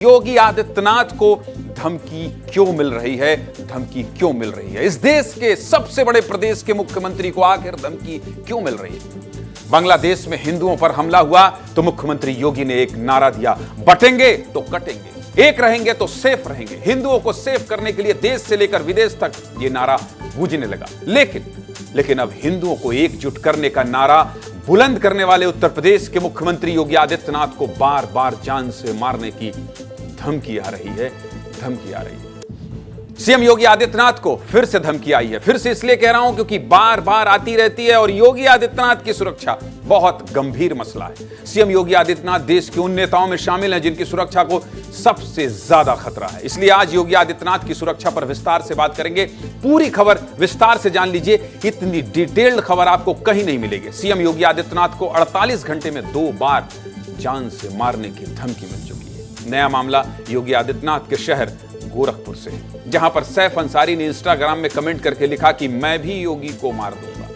योगी आदित्यनाथ को धमकी क्यों मिल रही है? धमकी क्यों मिल रही है? इस देश के सबसे बड़े प्रदेश के मुख्यमंत्री को आखिर धमकी क्यों मिल रही है? बांग्लादेश में हिंदुओं पर हमला हुआ तो मुख्यमंत्री योगी ने एक नारा दिया, बटेंगे तो कटेंगे, एक रहेंगे तो सेफ रहेंगे। हिंदुओं को सेफ करने के लिए देश से लेकर विदेश तक यह नारा गूंजने लगा। लेकिन अब हिंदुओं को एकजुट करने का नारा बुलंद करने वाले उत्तर प्रदेश के मुख्यमंत्री योगी आदित्यनाथ को बार बार जान से मारने की धमकी आ रही है। सीएम योगी आदित्यनाथ को फिर से धमकी आई है। फिर से इसलिए कह रहा हूं क्योंकि बार बार आती रहती है और योगी आदित्यनाथ की सुरक्षा बहुत गंभीर मसला है। सीएम योगी आदित्यनाथ देश के उन नेताओं में शामिल हैं जिनकी सुरक्षा को सबसे ज्यादा खतरा है। इसलिए आज योगी आदित्यनाथ की सुरक्षा पर विस्तार से बात करेंगे। पूरी खबर विस्तार से जान लीजिए, इतनी डिटेल्ड खबर आपको कहीं नहीं मिलेगी। सीएम योगी आदित्यनाथ को 48 घंटे में 2 बार जान से मारने की धमकी मिल चुकी है। नया मामला योगी आदित्यनाथ के शहर गोरखपुर से, जहां पर सैफ अंसारी ने इंस्टाग्राम में कमेंट करके लिखा कि मैं भी योगी को मार दूंगा।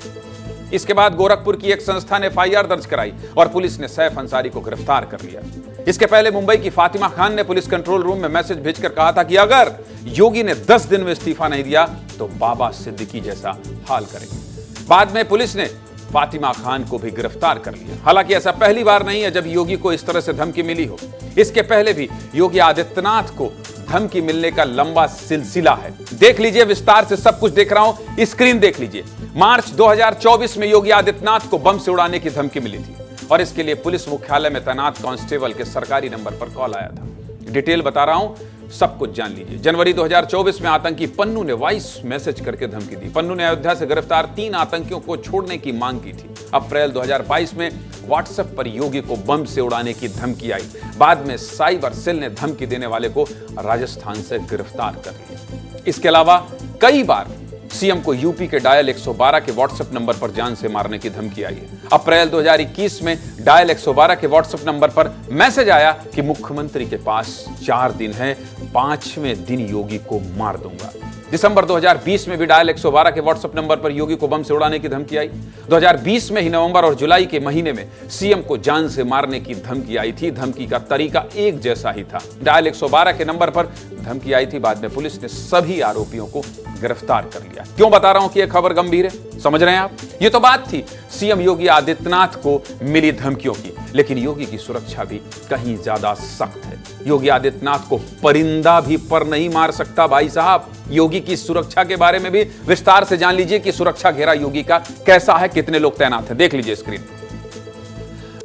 इसके बाद गोरखपुर की एक संस्था ने एफआईआर दर्ज कराई और पुलिस ने सैफ अंसारी को गिरफ्तार कर लिया। इसके पहले मुंबई की फातिमा खान ने पुलिस कंट्रोल रूम में मैसेज भेजकर कहा था कि अगर योगी ने 10 दिन में इस्तीफा नहीं दिया तो बाबा सिद्दीकी जैसा हाल करेंगे। बाद में पुलिस ने फातिमा खान को भी गिरफ्तार कर लिया। हालांकि ऐसा पहली बार नहीं है जब योगी को इस तरह से धमकी मिली हो। इसके पहले भी योगी आदित्यनाथ को धमकी मिलने का लंबा सिलसिला है। देख लीजिए, विस्तार से सब कुछ देख रहा हूं, स्क्रीन देख लीजिए। मार्च 2024 में योगी आदित्यनाथ को बम से उड़ाने की धमकी मिली थी और इसके लिए पुलिस मुख्यालय में तैनात कांस्टेबल के सरकारी नंबर पर कॉल आया था। डिटेल बता रहा हूं, सब कुछ जान लीजिए। जनवरी 2024 में आतंकी पन्नू ने वॉइस मैसेज करके धमकी दी। पन्नू ने अयोध्या से गिरफ्तार 3 आतंकियों को छोड़ने की मांग की थी। अप्रैल 2022 में व्हाट्सएप पर योगी को बम से उड़ाने की धमकी आई। बाद में साइबर सेल ने धमकी देने वाले को राजस्थान से गिरफ्तार कर लिया। इसके अलावा कई बार सीएम को यूपी के डायल 112 के व्हाट्सएप नंबर पर जान से मारने की धमकी आई है। अप्रैल 2021 में डायल 112 के व्हाट्सएप नंबर पर मैसेज आया कि मुख्यमंत्री के पास 4 दिन है, 5वें दिन योगी को मार दूंगा। दिसंबर 2020 में भी डायल 112 के व्हाट्सएप नंबर पर योगी को बम से उड़ाने की धमकी आई। 2020 में ही नवंबर और जुलाई के महीने में सीएम को जान से मारने की धमकी आई थी। धमकी का तरीका एक जैसा ही था। डायल 112 के नंबर पर धमकी आई थी। बाद में पुलिस ने सभी आरोपियों को गिरफ्तार कर लिया। क्यों बता रहा हूं कि यह खबर गंभीर है? समझ रहे हैं आप? ये तो बात थी सीएम योगी आदित्यनाथ को मिली धमकियों की, लेकिन योगी की सुरक्षा भी कहीं ज्यादा सख्त है। योगी आदित्यनाथ को परिंदा भी पर नहीं मार सकता भाई साहब। योगी की सुरक्षा के बारे में भी विस्तार से जान लीजिए कि सुरक्षा घेरा योगी का कैसा है, कितने लोग तैनात हैं। देख लीजिए स्क्रीन।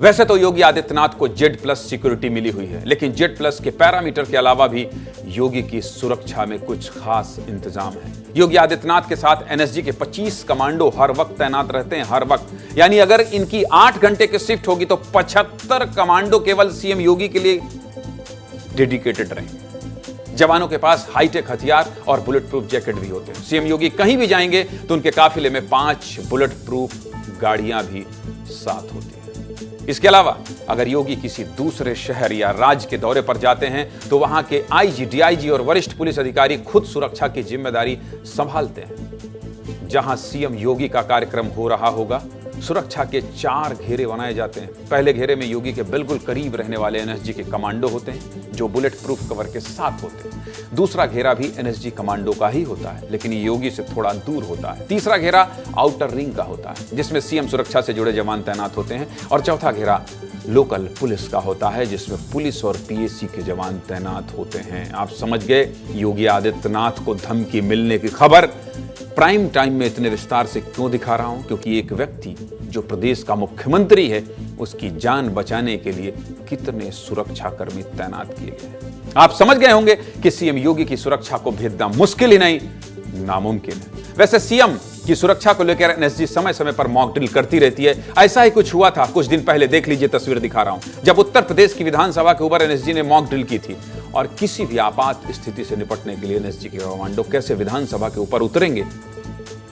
वैसे तो योगी आदित्यनाथ को Z+ सिक्योरिटी मिली हुई है, लेकिन Z+ के पैरामीटर के अलावा भी योगी की सुरक्षा में कुछ खास इंतजाम है। योगी आदित्यनाथ के साथ NSG के 25 कमांडो हर वक्त तैनात रहते हैं, हर वक्त। यानी अगर इनकी 8 घंटे की शिफ्ट होगी तो 75 कमांडो केवल सीएम योगी के लिए डेडिकेटेड रहेंगे। जवानों के पास हाईटेक हथियार और बुलेट प्रूफ जैकेट भी होते हैं। सीएम योगी कहीं भी जाएंगे तो उनके काफिले में 5 बुलेट प्रूफ गाड़ियां भी साथ होती हैं। इसके अलावा अगर योगी किसी दूसरे शहर या राज्य के दौरे पर जाते हैं तो वहां के IG, DIG और वरिष्ठ पुलिस अधिकारी खुद सुरक्षा की जिम्मेदारी संभालते हैं। जहां सीएम योगी का कार्यक्रम हो रहा होगा, सुरक्षा के 4 घेरे बनाए जाते हैं। पहले घेरे में योगी के बिल्कुल करीब रहने वाले NSG के कमांडो होते हैं जो बुलेट प्रूफ कवर के साथ होते हैं। दूसरा घेरा भी NSG कमांडो का ही होता है, लेकिन ये योगी से थोड़ा दूर होता है। तीसरा घेरा आउटर रिंग का होता है जिसमें सीएम सुरक्षा से जुड़े जवान तैनात होते हैं। और चौथा घेरा लोकल पुलिस का होता है जिसमें पुलिस और PAC के जवान तैनात होते हैं। आप समझ गए योगी आदित्यनाथ को धमकी मिलने की खबर प्राइम टाइम में इतने विस्तार से क्यों दिखा रहा हूं? क्योंकि एक व्यक्ति जो प्रदेश का मुख्यमंत्री है, उसकी जान बचाने के लिए कितने सुरक्षाकर्मी तैनात किए गए हैं। आप समझ गए होंगे कि सीएम योगी की सुरक्षा को भेदना मुश्किल ही नहीं, नामुमकिन है। वैसे सीएम की सुरक्षा को लेकर NSG समय समय पर मॉक ड्रिल करती रहती है। ऐसा ही कुछ हुआ था कुछ दिन पहले। देख लीजिए, तस्वीर दिखा रहा हूं, जब उत्तर प्रदेश की विधानसभा के ऊपर NSG ने मॉक ड्रिल की थी। और किसी भी आपात स्थिति से निपटने के लिए NSG के कमांडो कैसे विधानसभा के ऊपर उतरेंगे,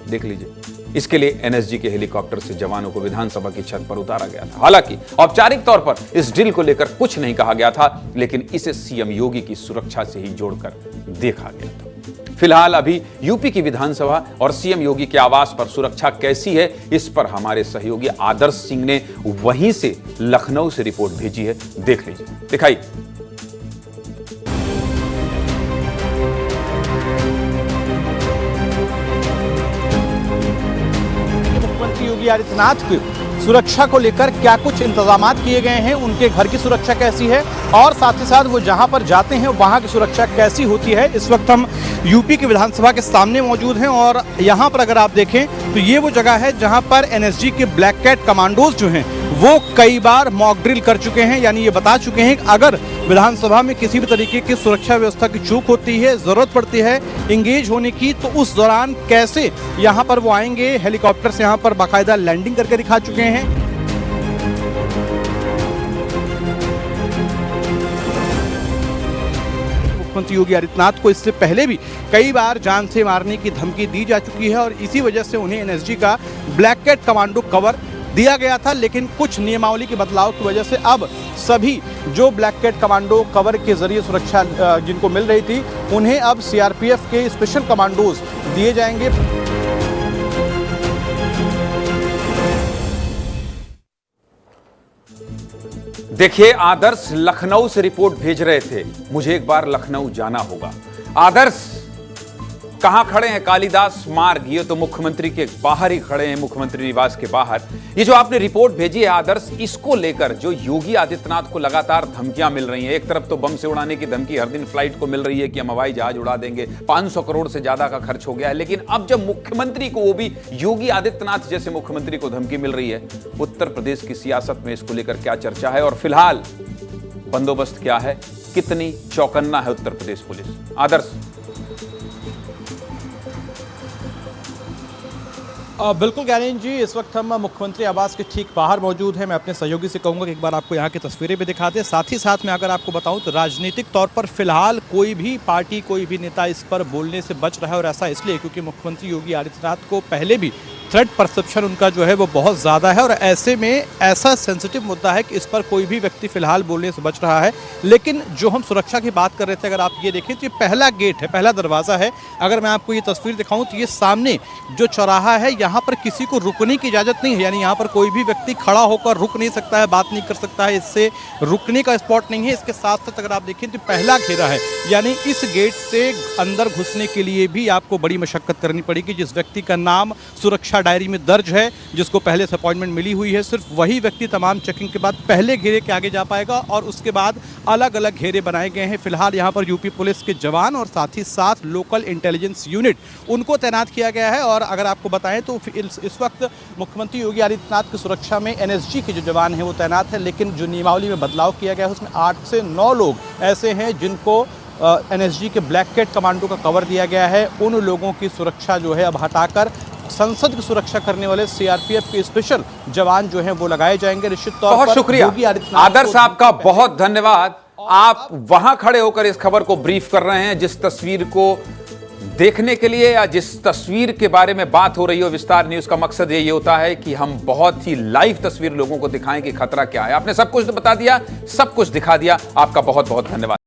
देख लीजिए। इसके लिए NSG के हेलीकॉप्टर से जवानों को विधानसभा की छत पर उतारा गया था। हालांकि औपचारिक तौर पर इस ड्रिल को लेकर कुछ नहीं कहा गया था, लेकिन इसे सीएम योगी की सुरक्षा से ही जोड़कर देखा गया था। फिलहाल अभी यूपी की विधानसभा और सीएम योगी के आवास पर सुरक्षा कैसी है, इस पर हमारे सहयोगी आदर्श सिंह ने वहीं से लखनऊ से रिपोर्ट भेजी है। देख लीजिए, दिखाइए। योगी आदित्यनाथ की सुरक्षा को लेकर क्या कुछ इंतजाम किए गए हैं, उनके घर की सुरक्षा कैसी है और साथ ही साथ वो जहां पर जाते हैं वहां की सुरक्षा कैसी होती है। इस वक्त हम यूपी की विधानसभा के सामने मौजूद हैं और यहां पर अगर आप देखें तो ये वो जगह है जहां पर एनएसजी के ब्लैक कैट कमांडोज जो हैं वो कई बार मॉक ड्रिल कर चुके हैं, यानी ये बता चुके हैं कि अगर विधानसभा में किसी भी तरीके की सुरक्षा व्यवस्था की चूक होती है, जरूरत पड़ती है इंगेज होने की, तो उस दौरान कैसे यहां पर वो आएंगे। हेलीकॉप्टर से यहां पर बाकायदा लैंडिंग करके दिखा चुके हैं। मुख्यमंत्री योगी आदित्यनाथ को इससे पहले भी कई बार जान से मारने की धमकी दी जा चुकी है और इसी वजह से उन्हें एनएसजी का ब्लैक कैट कमांडो कवर दिया गया था, लेकिन कुछ नियमावली के बदलाव की वजह से अब सभी जो ब्लैक कैट कमांडो कवर के जरिए सुरक्षा जिनको मिल रही थी उन्हें अब सीआरपीएफ के स्पेशल कमांडोज दिए जाएंगे। देखिए, आदर्श लखनऊ से रिपोर्ट भेज रहे थे, मुझे एक बार लखनऊ जाना होगा। आदर्श कहां खड़े हैं? कालिदास मार्ग, ये तो मुख्यमंत्री के बाहर ही खड़े हैं, मुख्यमंत्री निवास के बाहर। ये जो आपने रिपोर्ट भेजी है आदर्श, इसको लेकर जो योगी आदित्यनाथ को लगातार धमकियां मिल रही हैं, एक तरफ तो बम से उड़ाने की धमकी हर दिन फ्लाइट को मिल रही है कि हम हवाई जहाज उड़ा देंगे, 500 करोड़ से ज्यादा का खर्च हो गया है, लेकिन अब जब मुख्यमंत्री को, वो भी योगी आदित्यनाथ जैसे मुख्यमंत्री को धमकी मिल रही है, उत्तर प्रदेश की सियासत में इसको लेकर क्या चर्चा है और फिलहाल बंदोबस्त क्या है, कितनी चौकन्ना है उत्तर प्रदेश पुलिस? आदर्श। बिल्कुल ज्ञानेंद्र जी, इस वक्त हम मुख्यमंत्री आवास के ठीक बाहर मौजूद हैं। मैं अपने सहयोगी से कहूंगा कि एक बार आपको यहाँ की तस्वीरें भी दिखा दें। साथ ही साथ मैं अगर आपको बताऊं तो राजनीतिक तौर पर फिलहाल कोई भी पार्टी, कोई भी नेता इस पर बोलने से बच रहा है और ऐसा इसलिए क्योंकि मुख्यमंत्री योगी आदित्यनाथ को पहले भी थ्रेट परसेप्शन उनका जो है वो बहुत ज़्यादा है और ऐसे में ऐसा सेंसिटिव मुद्दा है कि इस पर कोई भी व्यक्ति फिलहाल बोलने से बच रहा है। लेकिन जो हम सुरक्षा की बात कर रहे थे, अगर आप ये देखें तो ये पहला गेट है, पहला दरवाज़ा है। अगर मैं आपको ये तस्वीर दिखाऊं तो ये सामने जो चौराहा है, यहाँ पर किसी को रुकने की इजाज़त नहीं है, यानी यहाँ पर कोई भी व्यक्ति खड़ा होकर रुक नहीं सकता है, बात नहीं कर सकता है, इससे रुकने का स्पॉट नहीं है। इसके साथ साथ अगर आप देखें तो पहला घेरा है, यानी इस गेट से अंदर घुसने के लिए भी आपको बड़ी मशक्कत करनी पड़ेगी। जिस व्यक्ति का नाम सुरक्षा डायरी में दर्ज है, जिसको पहले से अपॉइंटमेंट मिली हुई है, सिर्फ वही व्यक्ति तमाम चेकिंग के बाद पहले घेरे के आगे जा पाएगा और उसके बाद अलग अलग घेरे बनाए गए हैं। फिलहाल यहाँ पर यूपी पुलिस के जवान और साथ ही साथ लोकल इंटेलिजेंस यूनिट उनको तैनात किया गया है। और अगर आपको बताएं तो इस वक्त मुख्यमंत्री योगी आदित्यनाथ की सुरक्षा में एनएसजी के जो जवान हैं वो तैनात है, लेकिन जो नियमावली में बदलाव किया गया है उसमें 8 से 9 लोग ऐसे हैं जिनको एनएसजी के ब्लैक कैट कमांडो का कवर दिया गया है। उन लोगों की सुरक्षा जो है अब हटाकर संसद की सुरक्षा करने वाले सीआरपीएफ के स्पेशल जवान जो हैं वो लगाए जाएंगे। निश्चित तौर पर बहुत शुक्रिया आदर्श, आपका बहुत धन्यवाद। आप वहां खड़े होकर इस खबर को ब्रीफ कर रहे हैं, जिस तस्वीर को देखने के लिए या जिस तस्वीर के बारे में बात हो रही हो विस्तार न्यूज का मकसद यही होता है कि हम बहुत ही लाइव तस्वीर लोगों को दिखाएं कि खतरा क्या है। आपने सब कुछ बता दिया, सब कुछ दिखा दिया, आपका बहुत बहुत धन्यवाद।